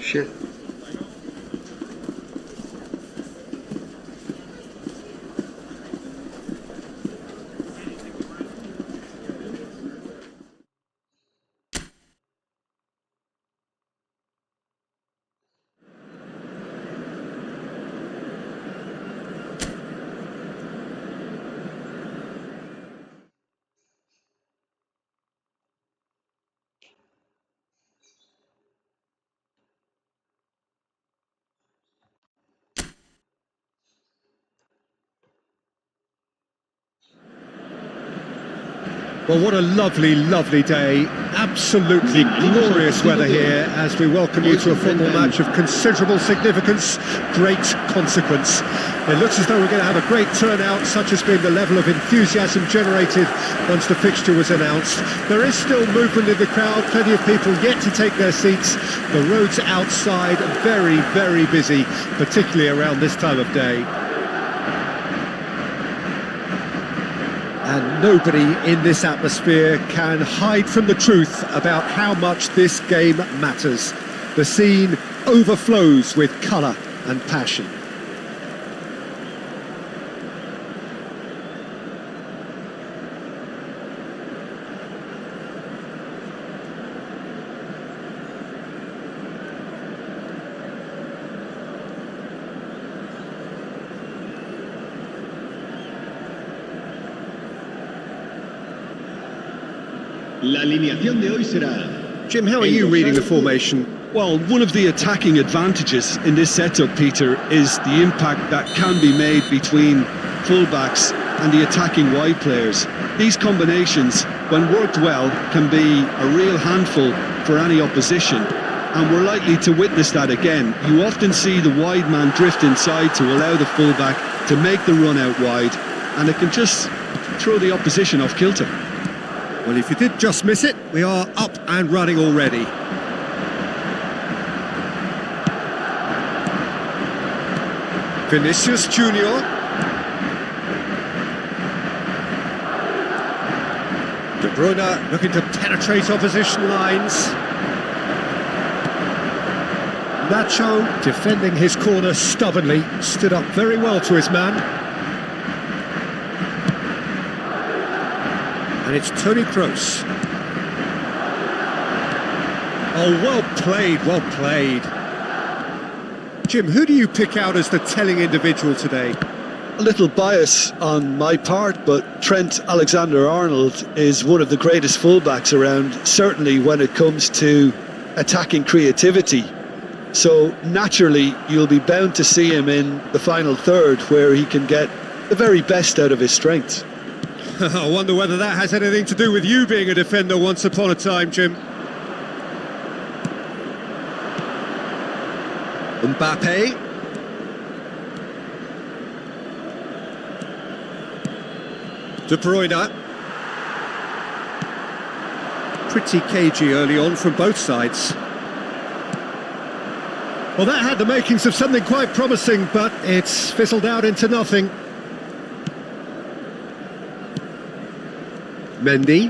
Shit. Well, what a lovely, lovely day. Absolutely glorious weather here as we welcome you to a football match of considerable significance, great consequence. It looks as though we're going to have a great turnout, such has been the level of enthusiasm generated once the fixture was announced. There is still movement in the crowd, plenty of people yet to take their seats. The roads outside are very, very busy, particularly around this time of day. And nobody in this atmosphere can hide from the truth about how much this game matters. The scene overflows with colour and passion. La alineación de hoy será... Jim, how are you reading the formation? Well, one of the attacking advantages in this setup, Peter, is the impact that can be made between fullbacks and the attacking wide players. These combinations, when worked well, can be a real handful for any opposition. And we're likely to witness that again. You often see the wide man drift inside to allow the fullback to make the run out wide, and it can just throw the opposition off kilter. Well, if you did just miss it, we are up and running already. Vinicius Junior. De Bruyne looking to penetrate opposition lines. Nacho defending his corner stubbornly, stood up very well to his man. And it's Toni Kroos. Oh, well played, well played. Jim, who do you pick out as the telling individual today? A little bias on my part, but Trent Alexander-Arnold is one of the greatest fullbacks around, certainly when it comes to attacking creativity. So naturally, you'll be bound to see him in the final third, where he can get the very best out of his strengths. I wonder whether that has anything to do with you being a defender once upon a time, Jim. Mbappe. De Bruyne. Pretty cagey early on from both sides. Well, that had the makings of something quite promising, but it's fizzled out into nothing. Mendy.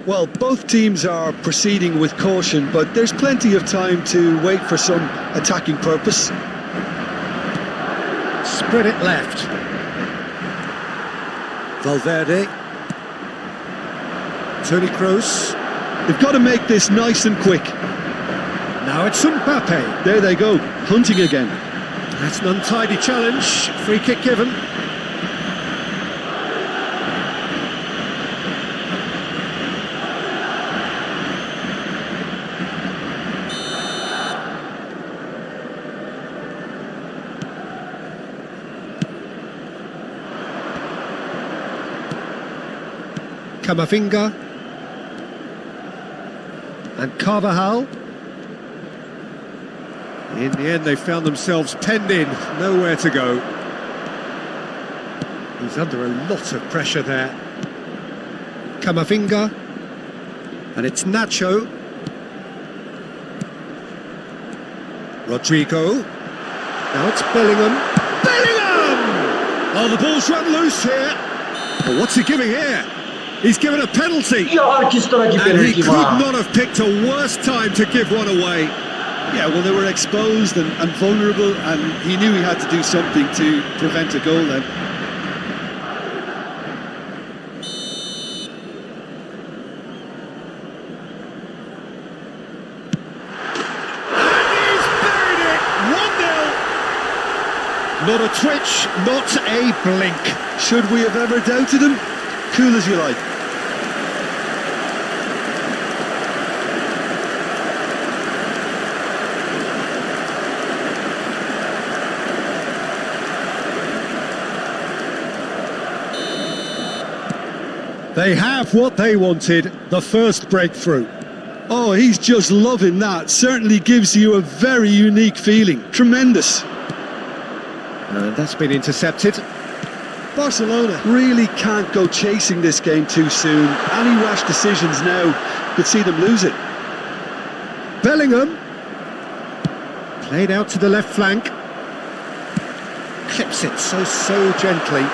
Well, both teams are proceeding with caution, but there's plenty of time to wait for some attacking purpose. Spread it left. Valverde. Toni Kroos. They've got to make this nice and quick. Now it's Mbappe. There they go, hunting again. That's an untidy challenge. Free kick given. Camavinga and Carvajal. In the end, they found themselves penned in, nowhere to go. He's under a lot of pressure there. Camavinga, and it's Nacho. Rodrigo. Now it's Bellingham. Bellingham! Oh, the ball's run loose here. Well, what's he giving here? He's given a penalty, Ya, que estoura aqui and he penalty, could not have picked a worse time to give one away. Yeah, well, they were exposed and vulnerable, and he knew he had to do something to prevent a goal then. He's buried it! 1-0! Not a twitch, not a blink. Should we have ever doubted him? Cool as you like. They have what they wanted, the first breakthrough. Oh, he's just loving that. Certainly gives you a very unique feeling. Tremendous. And that's been intercepted. Barcelona really can't go chasing this game too soon. Any rash decisions now could see them lose it. Bellingham. Played out to the left flank. Clips it so gently.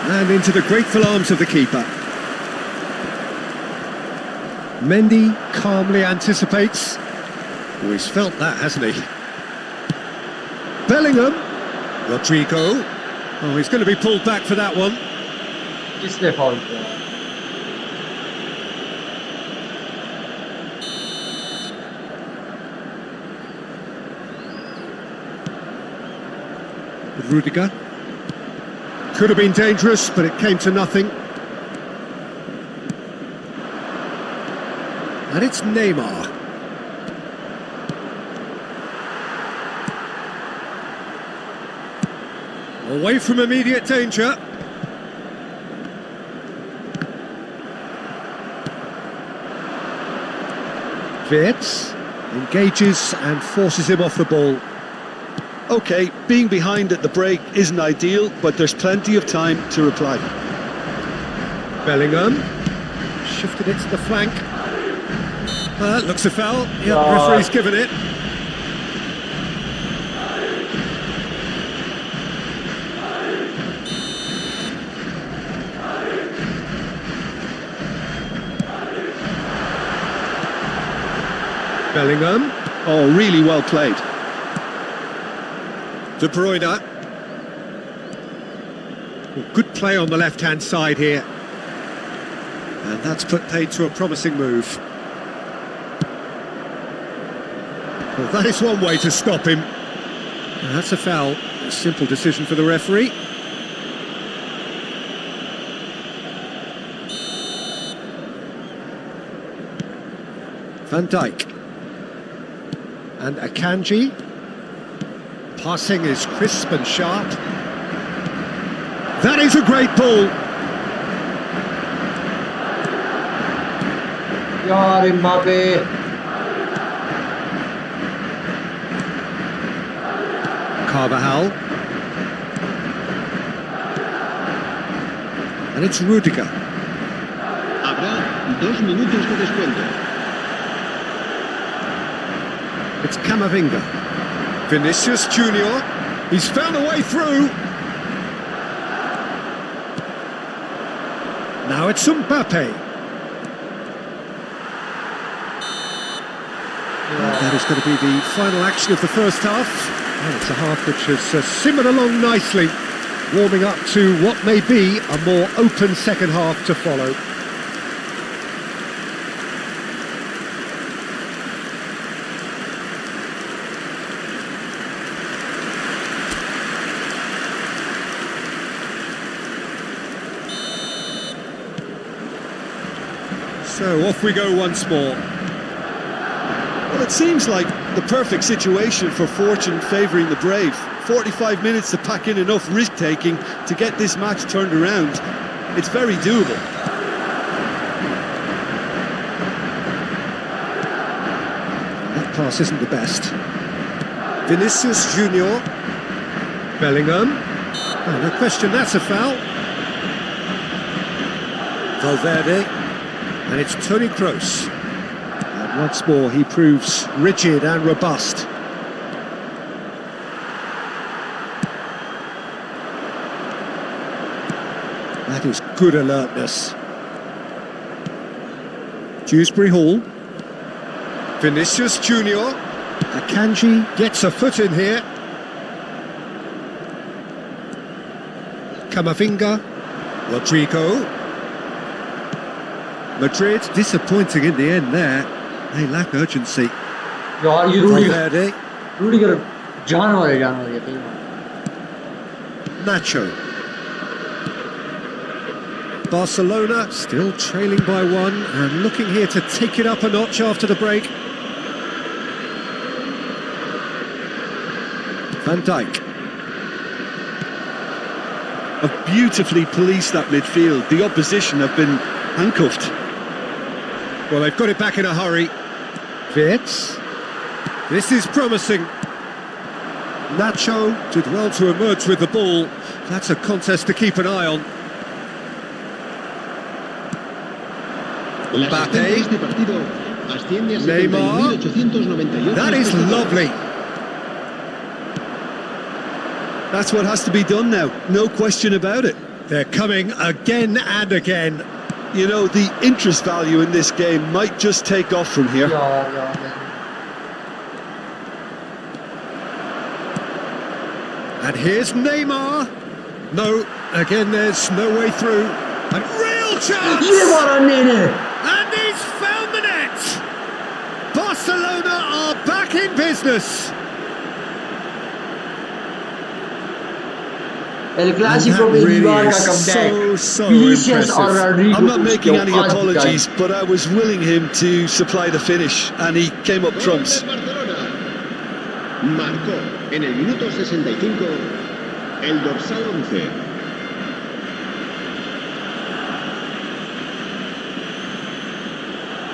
And into the grateful arms of the keeper. Mendy calmly anticipates. Oh, he's felt that, hasn't he? Bellingham. Rodrigo. Oh, he's going to be pulled back for that one. किसने foul किया? Rudiger. Could have been dangerous, but it came to nothing. And it's Neymar. Away from immediate danger. Wirtz engages and forces him off the ball. Okay, being behind at the break isn't ideal, but there's plenty of time to reply. Bellingham shifted it to the flank. Looks a foul. Yeah, referee's given it. Bellingham. Oh, really well played. De Bruyne. Well, good play on the left-hand side here. And that's put paid to a promising move. Well, that is one way to stop him. And that's a foul. A simple decision for the referee. Van Dijk. And Akanji. Passing is crisp and sharp. That is a great ball. यार Mbappe. Carvajal. And it's Rudiger. Habrá 2 minutos de descuento. It's Camavinga. Vinicius Junior. He's found a way through. Now it's Mbappe. That is going to be the final action of the first half. And it's a half which has simmered along nicely, warming up to what may be a more open second half to follow. So off we go once more. Well, it seems like the perfect situation for fortune favouring the brave. 45 minutes to pack in enough risk-taking to get this match turned around. It's very doable. That pass isn't the best. Vinicius Junior. Bellingham. Oh, no question, that's a foul. Valverde. And it's Toni Kroos. And once more he proves rigid and robust. That is good alertness. Dewsbury Hall. Vinicius Junior. Akanji gets a foot in here. Camavinga. Rodrigo. Madrid disappointing in the end there. They lack urgency. यार ये Valverde. Rudiger जानवर है ये तो Nacho. Barcelona still trailing by one and looking here to take it up a notch after the break. Van Dijk. Have beautifully policed that midfield. The opposition have been handcuffed. Well, they've got it back in a hurry. Wirtz. This is promising. Nacho did well to emerge with the ball. That's a contest to keep an eye on. Mbappe. Neymar. That is lovely. That's what has to be done now, no question about it. They're coming again and again. You know, the interest value in this game might just take off from here. And here's Neymar. No, again there's no way through. And real chance! And he's found the net! Barcelona are back in business. El Clasico में दीवार का comeback. Vinicius और Rodrigo. I'm not making any apologies, but I was willing him to supply the finish, and he came up trumps. Marcó en el minuto 65 el dorsal 11.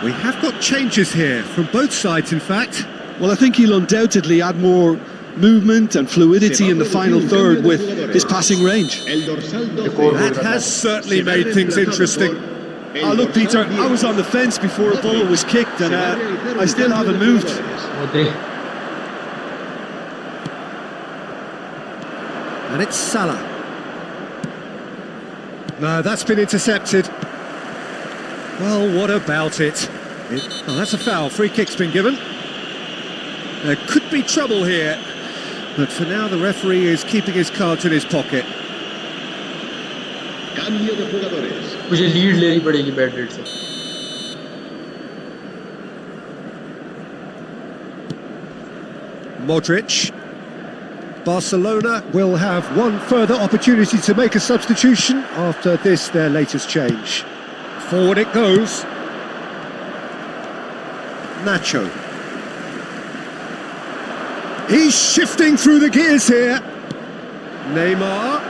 We have got changes here from both sides, in fact. Well, I think he'll undoubtedly add more movement and fluidity in the final third with his passing range. That has certainly made things interesting. Oh, look, Peter, I was on the fence before a ball was kicked, and I still haven't moved. And it's Salah. No, that's been intercepted. Well, what about it? Oh, that's a foul. Free kick's been given. There could be trouble here. But for now, the referee is keeping his cards in his pocket. Cambio de jugadores. मुझे lead लेनी पड़ेगी Madrid से. Modric. Barcelona will have one further opportunity to make a substitution after this, their latest change. Forward it goes. Nacho. He's shifting through the gears here. Neymar.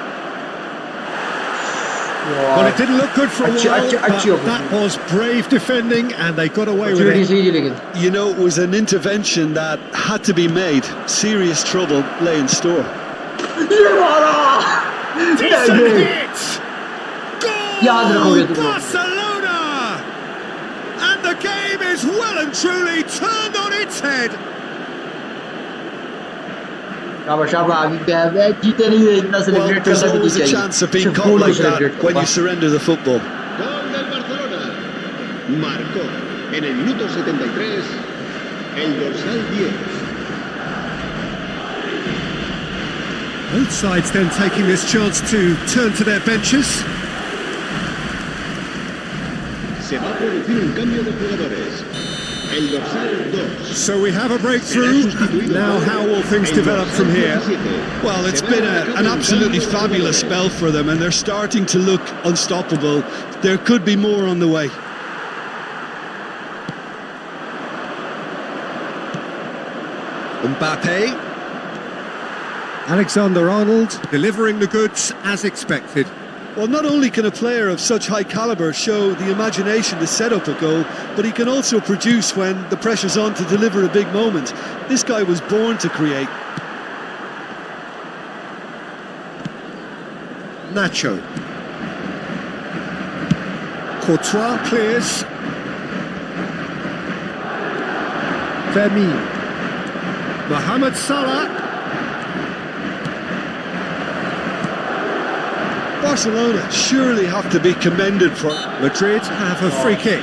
Well, it didn't look good for a while, but that was brave defending and they got away with it. You know, it was an intervention that had to be made. Serious trouble lay in store. Decent hit! Goal! Barcelona! And the game is well and truly turned on its head. Well, there's always a chance of being caught like that when you surrender the football. Gol del Barcelona. Marcó en el minuto 73 el dorsal 10. Both sides then taking this chance to turn to their benches. Se va a producir un cambio de jugadores. El dorsal 2. So we have a breakthrough. Now how will things develop from here? Well, it's been an absolutely fabulous spell for them, and they're starting to look unstoppable. There could be more on the way. Mbappe. Alexander-Arnold delivering the goods as expected. Well, not only can a player of such high calibre show the imagination to set up a goal, but he can also produce when the pressure's on to deliver a big moment. This guy was born to create. Nacho. Courtois clears. Vermeer. Mohamed Salah. Barcelona surely have to be commended for... Madrid have a free kick.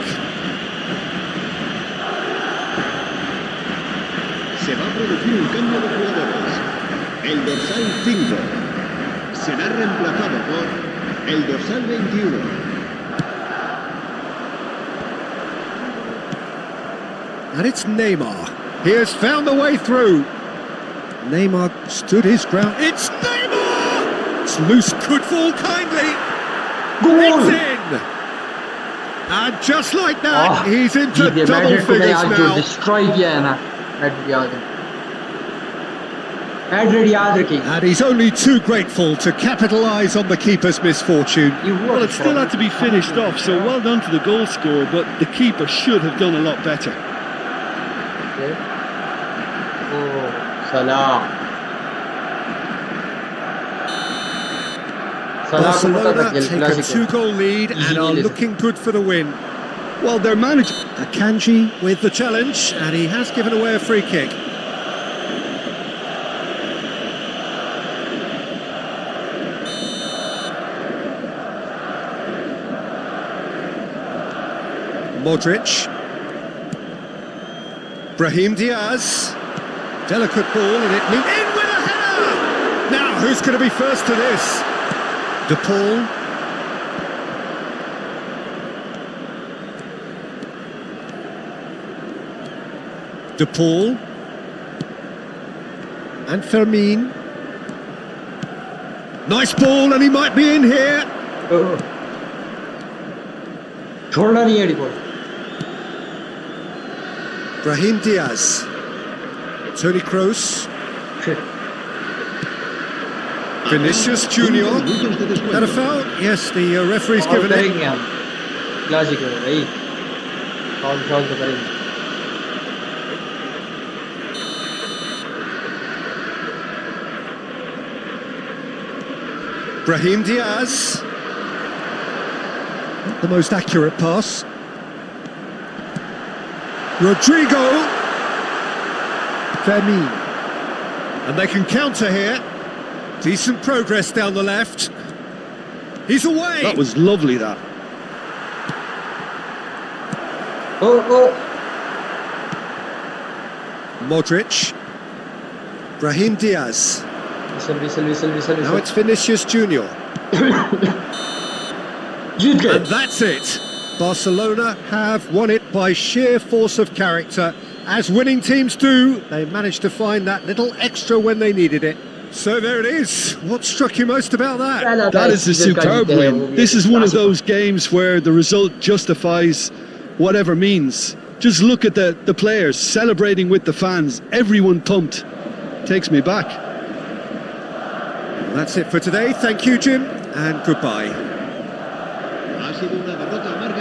Se va a producir un cambio de jugadores. El dorsal 5 será reemplazado por el dorsal 21. And it's Neymar. He has found a way through. Neymar stood his ground. It's Neymar! It's loose, could fall kindly. It's in! And just like that, he's into double figures now. destroy किया है ना Madrid याद रखें And he's only too grateful to capitalise on the keeper's misfortune. Well, it still had to be finished off, so well done to the goal scorer, but the keeper should have done a lot better. Oh, Salah Barcelona take a 2-goal lead and are looking good for the win. Well, their manager... Akanji with the challenge, and he has given away a free kick. Modric. Brahim Diaz. Delicate ball, and it looped in with a header! Now, who's going to be first to this? De Paul. De Paul. And Fermin. Nice ball, and he might be in here. छोड़ना नहीं है dipole Brahim Diaz. Toni Kroos. Vinicius Junior. Had a foul? Yes, the referee's given it. करेंगे हम Clasico भाई foul तो करेंगे Brahim Diaz. Not the most accurate pass. Rodrigo. Fermin. And they can counter here. Decent progress down the left. He's away. That was lovely, that. Modric. Brahim Diaz. Whistle. Now it's Vinicius Junior. And that's it. Barcelona have won it by sheer force of character. As winning teams do, they managed to find that little extra when they needed it. So there it is. What struck you most about that? That is a superb win. This is one of those games where the result justifies whatever means. Just look at the players celebrating with the fans. Everyone pumped. Takes me back. That's it for today. Thank you, Jim, and goodbye. Ha sido una derrota amarga.